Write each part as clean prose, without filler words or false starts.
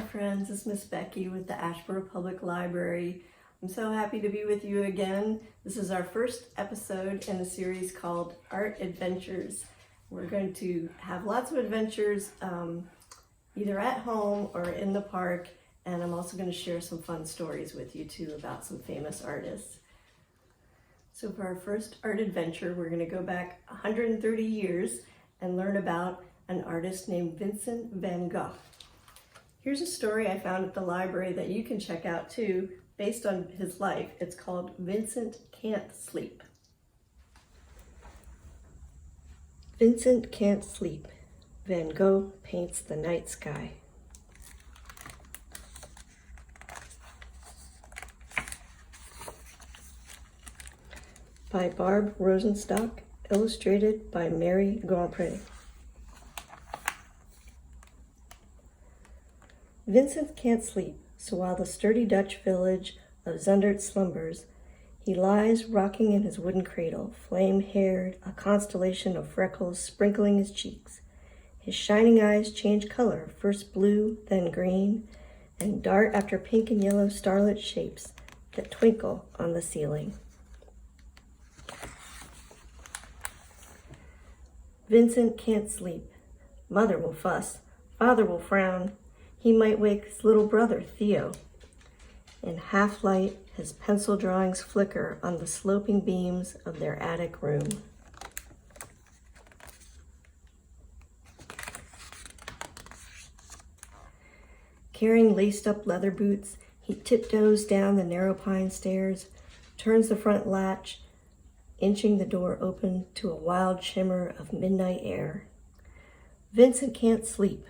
friends, it's Miss Becky with the Asheboro Public Library. I'm so happy to be with you again. This is our first episode in a series called Art Adventures. We're going to have lots of adventures either at home or in the park, and I'm also going to share some fun stories with you too about some famous artists. So for our first art adventure, we're going to go back 130 years and learn about an artist named Vincent Van Gogh. Here's a story I found at the library that you can check out too, based on his life. It's called Vincent Can't Sleep. Vincent Can't Sleep. Van Gogh paints the night sky. By Barb Rosenstock, illustrated by Mary Gampre. Vincent can't sleep, so while the sturdy Dutch village of Zundert slumbers, he lies rocking in his wooden cradle, flame-haired, a constellation of freckles sprinkling his cheeks. His shining eyes change color, first blue, then green, and dart after pink and yellow starlit shapes that twinkle on the ceiling. Vincent can't sleep. Mother will fuss, father will frown. He might wake his little brother, Theo. In half-light, his pencil drawings flicker on the sloping beams of their attic room. Carrying laced-up leather boots, he tiptoes down the narrow pine stairs, turns the front latch, inching the door open to a wild shimmer of midnight air. Vincent can't sleep.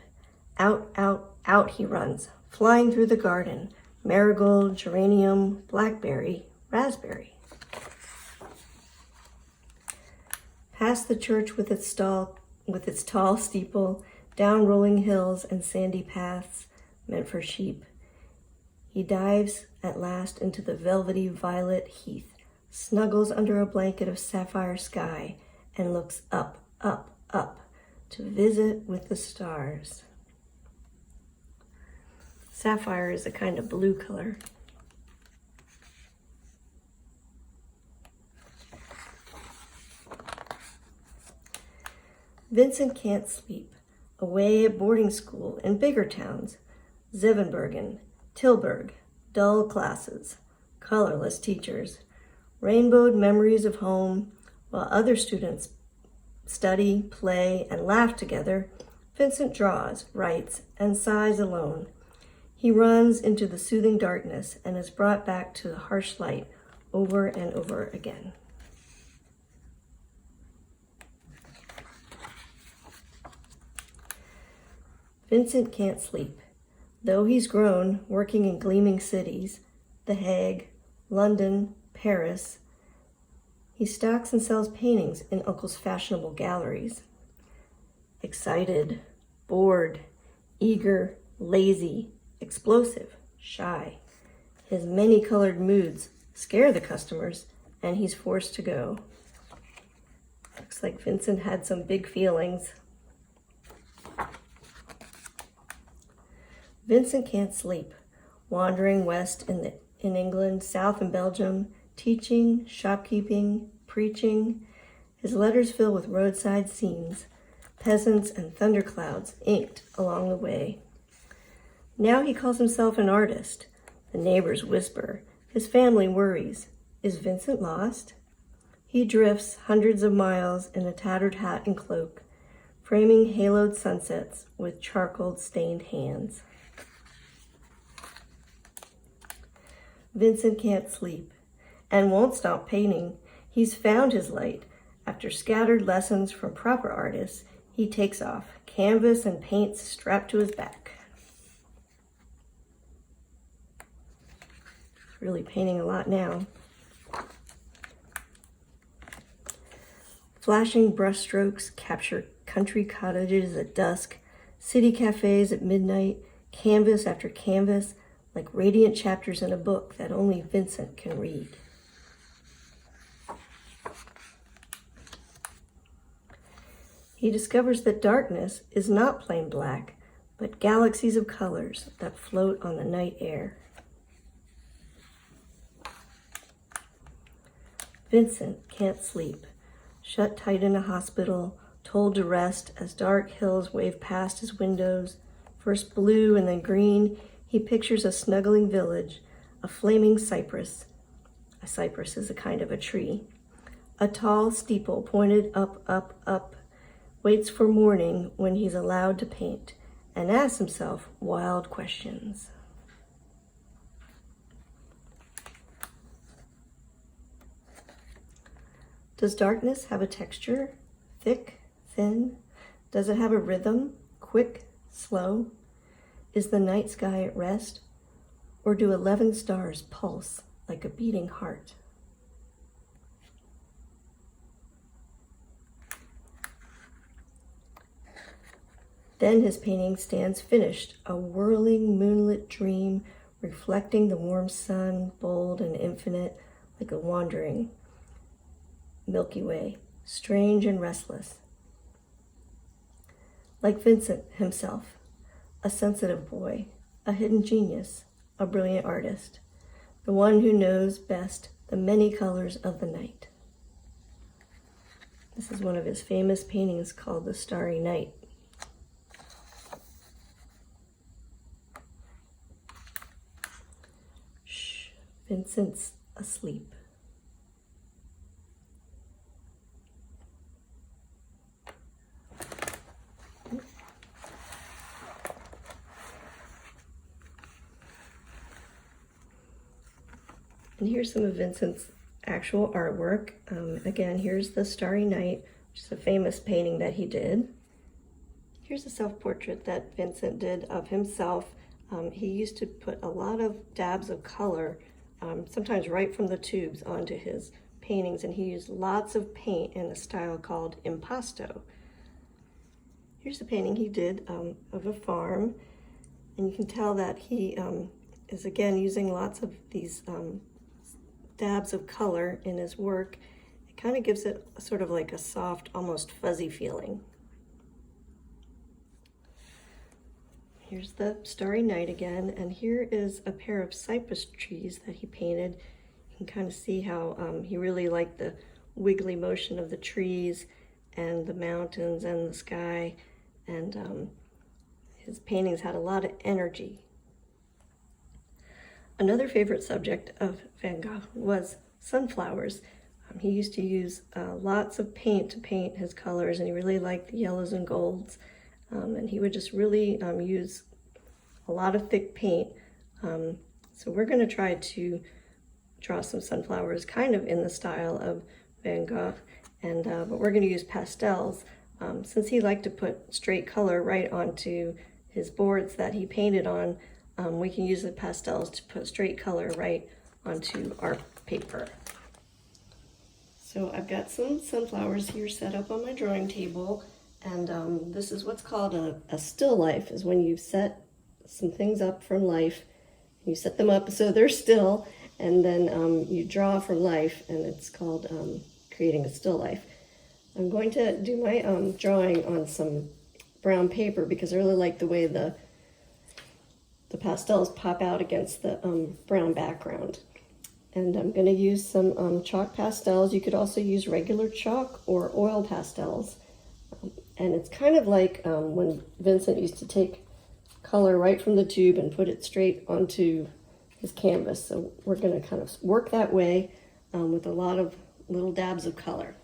Out, out, out he runs, flying through the garden, marigold, geranium, blackberry, raspberry. Past the church with its tall steeple, down rolling hills and sandy paths meant for sheep. He dives at last into the velvety violet heath, snuggles under a blanket of sapphire sky, and looks up, up, up to visit with the stars. Sapphire is a kind of blue color. Vincent can't sleep. Away at boarding school in bigger towns, Zevenbergen, Tilburg, dull classes, colorless teachers, rainbowed memories of home, while other students study, play, and laugh together. Vincent draws, writes, and sighs alone. He runs into the soothing darkness and is brought back to the harsh light over and over again. Vincent can't sleep. Though he's grown, working in gleaming cities, The Hague, London, Paris, he stocks and sells paintings in Uncle's fashionable galleries. Excited, bored, eager, lazy, explosive, shy. His many-colored moods scare the customers, and he's forced to go. Looks like Vincent had some big feelings. Vincent can't sleep, wandering west in England, south in Belgium, teaching, shopkeeping, preaching. His letters fill with roadside scenes, peasants and thunderclouds inked along the way. Now he calls himself an artist. The neighbors whisper. His family worries. Is Vincent lost? He drifts hundreds of miles in a tattered hat and cloak, framing haloed sunsets with charcoal-stained hands. Vincent can't sleep and won't stop painting. He's found his light. After scattered lessons from proper artists, he takes off, canvas and paints strapped to his back. Really painting a lot now. Flashing brushstrokes capture country cottages at dusk, city cafes at midnight, canvas after canvas, like radiant chapters in a book that only Vincent can read. He discovers that darkness is not plain black, but galaxies of colors that float on the night air. Vincent can't sleep, shut tight in a hospital, told to rest as dark hills wave past his windows. First blue and then green, he pictures a snuggling village, a flaming cypress. A cypress is a kind of a tree. A tall steeple pointed up, up, up, waits for morning when he's allowed to paint, and asks himself wild questions. Does darkness have a texture? Thick, thin? Does it have a rhythm? Quick, slow? Is the night sky at rest? Or do 11 stars pulse like a beating heart? Then his painting stands finished, a whirling moonlit dream, reflecting the warm sun, bold and infinite, like a wandering Milky Way, strange and restless. Like Vincent himself, a sensitive boy, a hidden genius, a brilliant artist, the one who knows best the many colors of the night. This is one of his famous paintings called The Starry Night. Shh, Vincent's asleep. And here's some of Vincent's actual artwork. Again, here's The Starry Night, which is a famous painting that he did. Here's a self-portrait that Vincent did of himself. He used to put a lot of dabs of color, sometimes right from the tubes, onto his paintings, and he used lots of paint in a style called impasto. Here's a painting he did of a farm, and you can tell that he is again using lots of these dabs of color in his work. It kind of gives it sort of like a soft, almost fuzzy feeling. Here's The Starry Night again, and here is a pair of cypress trees that he painted. You can kind of see how he really liked the wiggly motion of the trees and the mountains and the sky, and his paintings had a lot of energy. Another favorite subject of Van Gogh was sunflowers. He used to use lots of paint to paint his colors, and he really liked the yellows and golds. And he would just really use a lot of thick paint. So we're going to try to draw some sunflowers kind of in the style of Van Gogh, and but we're going to use pastels. Since he liked to put straight color right onto his boards that he painted on, we can use the pastels to put straight color right onto our paper. So I've got some sunflowers here set up on my drawing table, and this is what's called a still life, is when you set some things up from life. You set them up so they're still, and then you draw from life, and it's called creating a still life. I'm going to do my drawing on some brown paper because I really like the way the pastels pop out against the brown background. And I'm going to use some chalk pastels. You could also use regular chalk or oil pastels. And it's kind of like when Vincent used to take color right from the tube and put it straight onto his canvas. So we're going to kind of work that way with a lot of little dabs of color.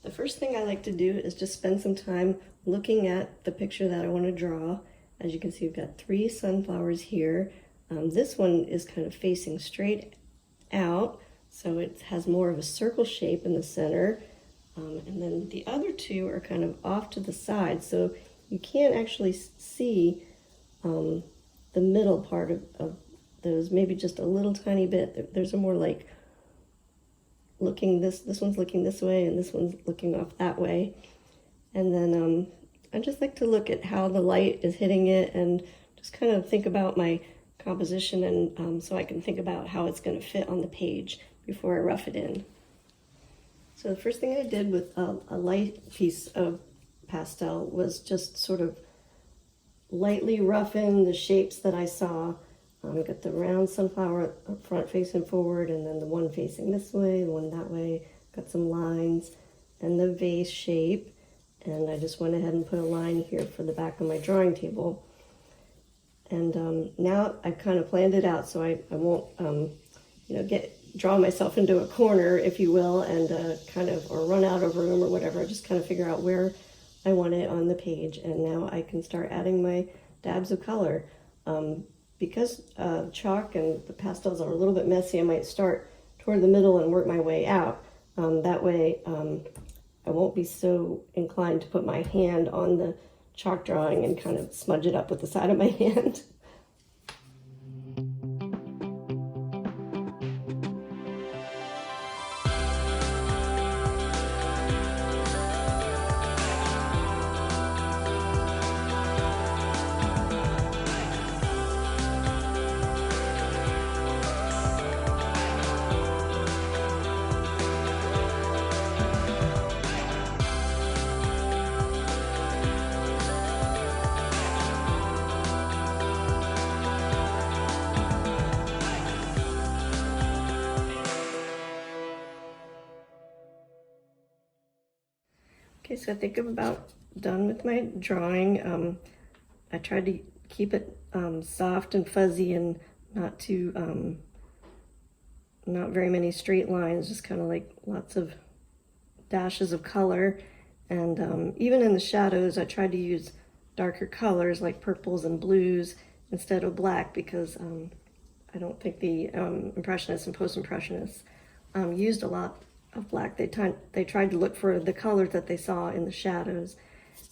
The first thing I like to do is just spend some time looking at the picture that I want to draw. As you can see, we've got 3 sunflowers here. This one is kind of facing straight out, so it has more of a circle shape in the center. And then the other 2 are kind of off to the side, so you can't actually see the middle part of those, maybe just a little tiny bit. There's a more like looking this one's looking this way and this one's looking off that way. And then I just like to look at how the light is hitting it and just kind of think about my composition, and so I can think about how it's going to fit on the page before I rough it in. So the first thing I did with a light piece of pastel was just sort of lightly roughen the shapes that I saw. Got the round sunflower up front facing forward, and then the one facing this way, the one that way. Got some lines and the vase shape, and I just went ahead and put a line here for the back of my drawing table. And now I've kind of planned it out so I won't draw myself into a corner, if you will, and or run out of room or whatever. I just kind of figure out where I want it on the page, and now I can start adding my dabs of color. Because chalk and the pastels are a little bit messy, I might start toward the middle and work my way out. That way I won't be so inclined to put my hand on the chalk drawing and kind of smudge it up with the side of my hand. Okay, so I think I'm about done with my drawing. I tried to keep it soft and fuzzy and not too, not very many straight lines, just kind of like lots of dashes of color. And even in the shadows, I tried to use darker colors like purples and blues instead of black, because I don't think the Impressionists and Post-Impressionists used a lot of black. They tried to look for the colors that they saw in the shadows.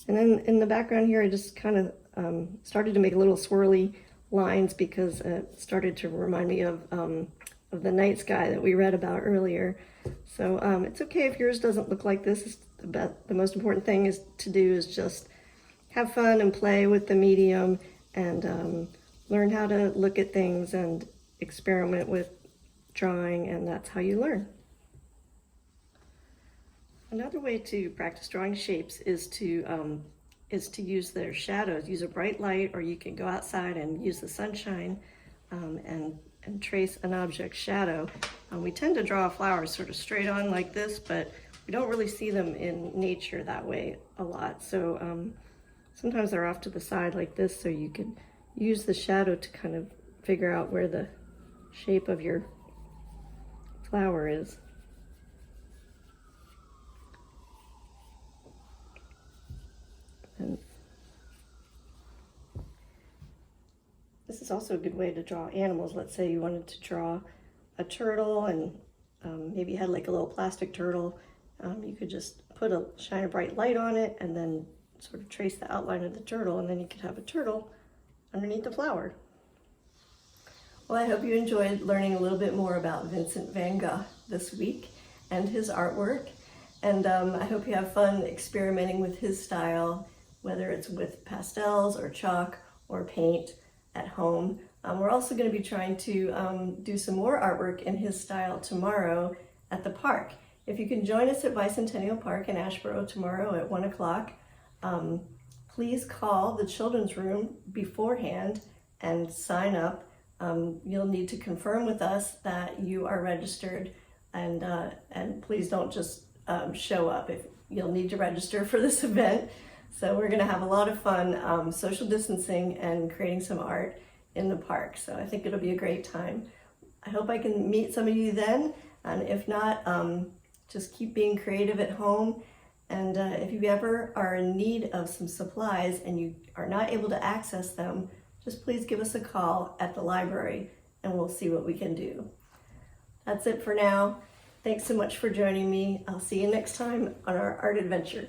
And then in the background here, I just kind of started to make little swirly lines because it started to remind me of the night sky that we read about earlier. So it's okay if yours doesn't look like this. The most important thing is just have fun and play with the medium, and learn how to look at things and experiment with drawing, and that's how you learn. Another way to practice drawing shapes is to use their shadows. Use a bright light, or you can go outside and use the sunshine and trace an object's shadow. We tend to draw flowers sort of straight on like this, but we don't really see them in nature that way a lot. So sometimes they're off to the side like this, so you can use the shadow to kind of figure out where the shape of your flower is. And this is also a good way to draw animals. Let's say you wanted to draw a turtle, and maybe you had like a little plastic turtle. You could just shine a bright light on it and then sort of trace the outline of the turtle, and then you could have a turtle underneath the flower. Well, I hope you enjoyed learning a little bit more about Vincent Van Gogh this week and his artwork. And I hope you have fun experimenting with his style, whether it's with pastels or chalk or paint at home. We're also going to be trying to do some more artwork in his style tomorrow at the park. If you can join us at Bicentennial Park in Asheboro tomorrow at 1 o'clock, please call the children's room beforehand and sign up. You'll need to confirm with us that you are registered, and please don't just show up. You'll need to register for this event. So we're going to have a lot of fun social distancing and creating some art in the park. So I think it'll be a great time. I hope I can meet some of you then, and if not, just keep being creative at home. And if you ever are in need of some supplies and you are not able to access them, just please give us a call at the library and we'll see what we can do. That's it for now. Thanks so much for joining me. I'll see you next time on our art adventure.